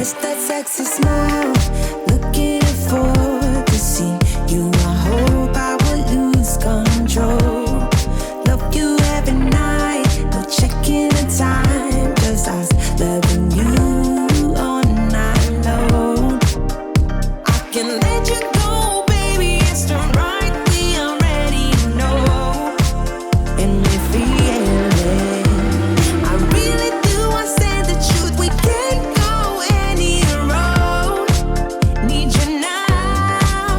miss that sexy smile, looking forward to see you. I hope I will lose control. Love you every night, no checking the time, just us loving you all night long. I can let you go, baby, it's the right we already know, and we feel it. I really do, I say the truth, we can't go any road. Need you now.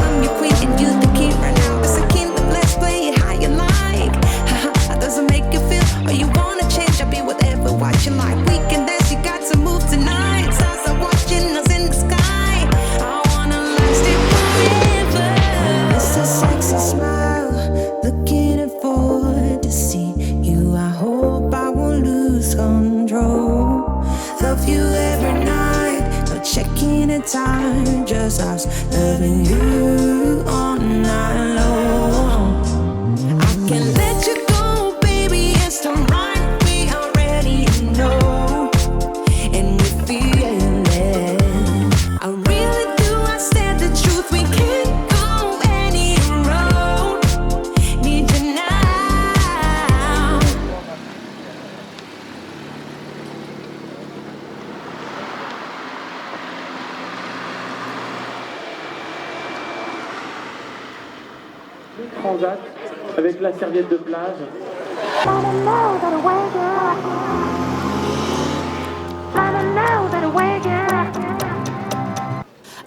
I'm your queen and you the king right now. It's a kingdom, let's play it how you like. Haha, doesn't make you feel, or you wanna change, I'll be whatever, what you like. We can dance, you got to move tonight. Stars are watching us in the sky. I wanna last it forever. It's a sexy smile, looking forward to see you. I hope I won't lose control. Love you every night, no checking the time, just us loving you all night long. I can let you go, baby, it's the right we already know, and we feel it. I really do, I said the truth, we can't go any road. Need you now. Transat avec la serviette de plage.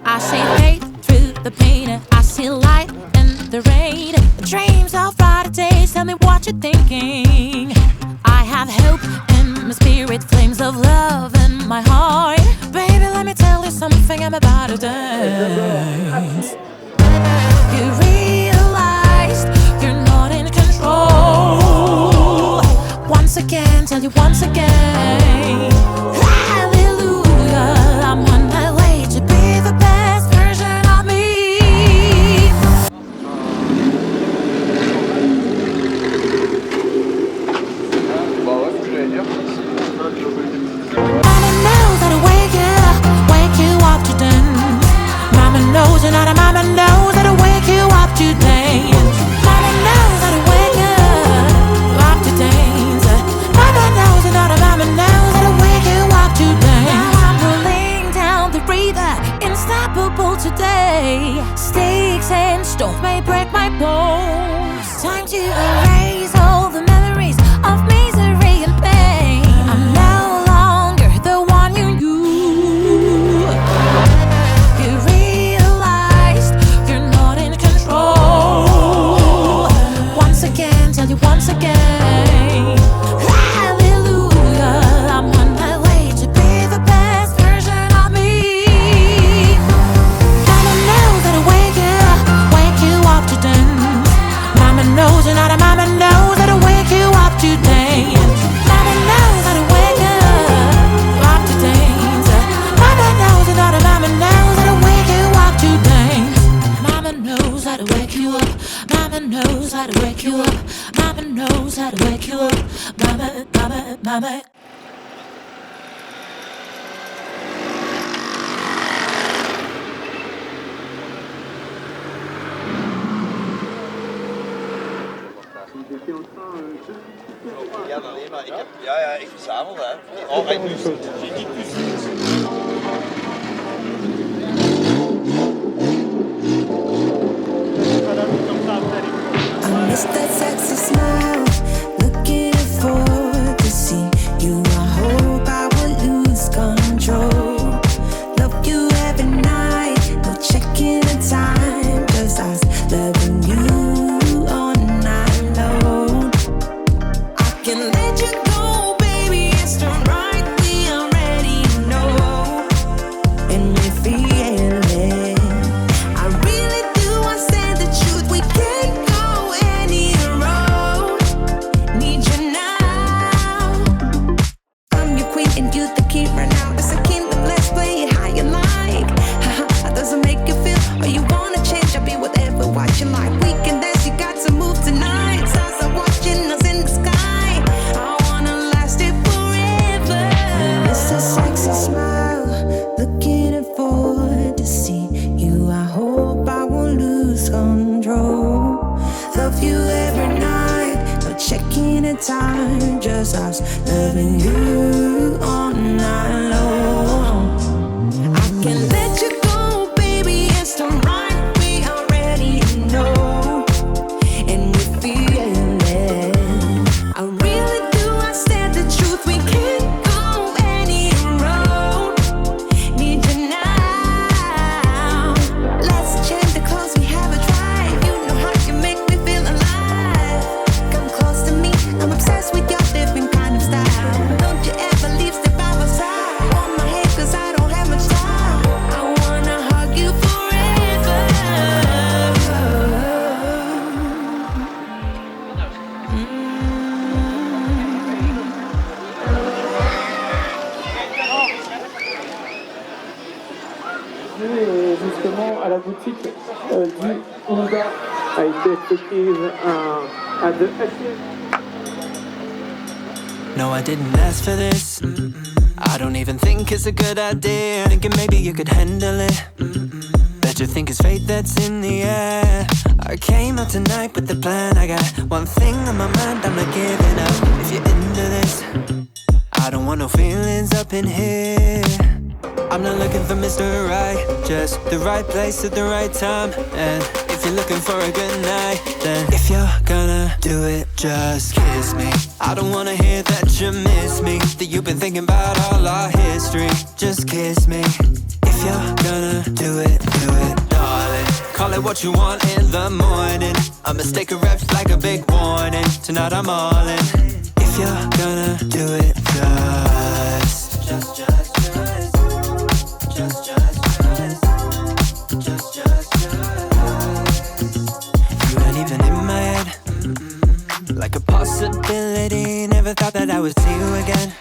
I see hate through the pain, I see light in the rain. Dreams of brighter days, tell me what you're thinking. I have hope in my spirit, flames of love in my heart. Baby, let me tell you something, I'm about to dance. You realized you're not in control. Once again, tell you once again. Hallelujah, I'm on my way to be the best version of me. Mama knows how to wake you up to dance. Mama knows you're not a mama knows how to wake you up to dance. Mama knows how to wake up to dance. Mama knows you're not a mama knows how to wake you up to dance. Now I'm rolling down the river, unstoppable today. Sticks and stones may break my bones. Time to erase all the memories of misery and pain. I'm no longer the one you knew. You realized you're not in control. Once again, tell you once again. Hallelujah, I'm on my way to be the best version of me. Mama knows how to wake you up to dance. Mama knows you're not a mama knows how to wake you up to dance. Mama knows how to wake up to dance. Mama knows you're not a mama knows how to wake you up to dance. Mama knows how to wake you up. Mama knows how to wake you up. Mama knows how to wake you up. Mama, mama, mama. Ja, ik verzamel hè. Altijd nu. I miss that sexy smile, looking forward to see you. I hope I will lose control. Love you every night, no checking the time, just us loving you all night long. I can let you go, baby, it's the right we already know, and we feel it. I really do, I say the truth, we can't go any road. spending time, just us loving you all night long. I can let you go, baby, it's the right we already know, and we feel it. I really do, I said the truth, we can't go any road. Need you now. Let's change the clothes we have a drive. You know how you make me feel alive. Come close to me, I'm obsessed with your different kind of style. Don't you ever leave, step by my side. On my head, cause I don't have much time. I wanna hug you forever. Et justement, à la boutique du Honda a été effective à de acier. No, I didn't ask for this. I don't even think it's a good idea. Thinking maybe you could handle it. Bet you think it's fate that's in the air. I came out tonight with the plan. I got one thing on my mind, I'm not giving up. If you're into this, I don't want no feelings up in here. I'm not looking for Mr. Right, just the right place at the right time. And if you're looking for a good night, then if you're gonna do it, just kiss me. I don't wanna hear that you miss me, that you've been thinking about all our history. Just kiss me. If you're gonna do it, darling. Call it what you want in the morning. A mistake arrives like a big warning. Tonight I'm all in. If you're gonna do it, just you ain't even in my head. Like a possibility. Never thought that I would see you again.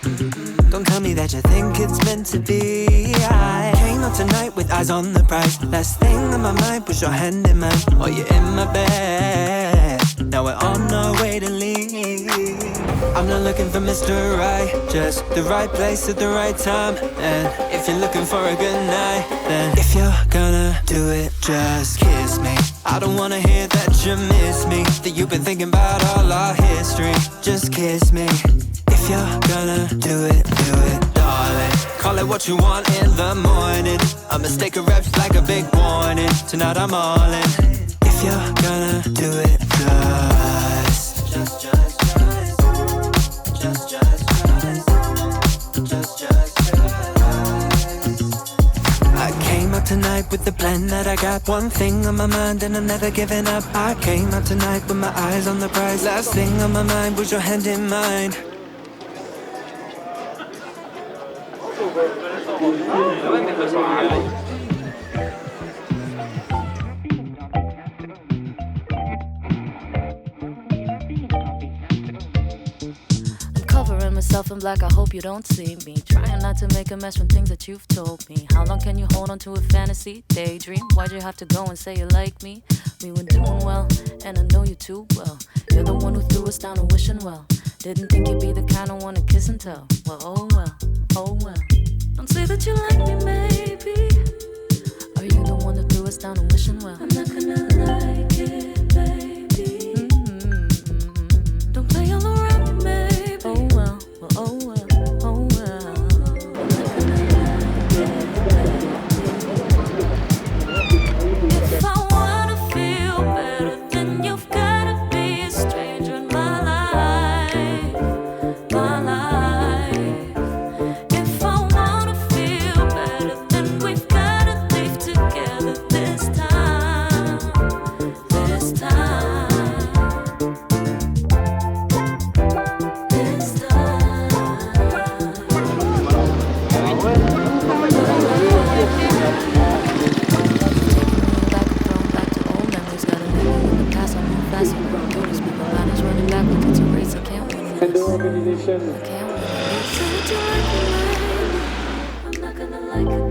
Don't tell me that you think it's meant to be. I came out tonight with eyes on the prize. Last thing on my mind was your hand in mine. Oh, you're in my bed. Now we're on our way to leave. I'm not looking for Mr. Right, just the right place at the right time. And if you're looking for a good night, then if you're gonna do it, just kiss me. I don't wanna hear that you miss me, that you've been thinking about all our history. Just kiss me. If you're gonna do it, darling. Call it what you want in the morning. A mistake arrives like a big warning. Tonight I'm all in. If you're gonna do it, just I came out tonight with the plan that I got one thing on my mind and I'm never giving up. I came out tonight with my eyes on the prize. Last thing on my mind was your hand in mine. Covering myself in black, I hope you don't see me. Trying not to make a mess from things that you've told me. How long can you hold on to a fantasy, daydream? Why'd you have to go and say you like me? We were doing well, and I know you too well. You're the one who threw us down a wishing well. Didn't think you'd be the kind of one to kiss and tell. Well, oh well, oh well. Don't say that you like me, maybe. Are you the one that threw us down a wishing well? I'm not gonna like it, baby. Don't play all around me, maybe. Oh well, well, oh well, oh well. If I wanna feel better, then you've gotta be a stranger in my life, my life. If I wanna feel better, then we've gotta leave together this time, this time, this time. Back to old memories, gotta live in the past. I move fast, I'm going through this. People line is running backwards, it's a race, I can't win And the this. organization Can't win this. Say that you like me, baby. I'm not gonna like it.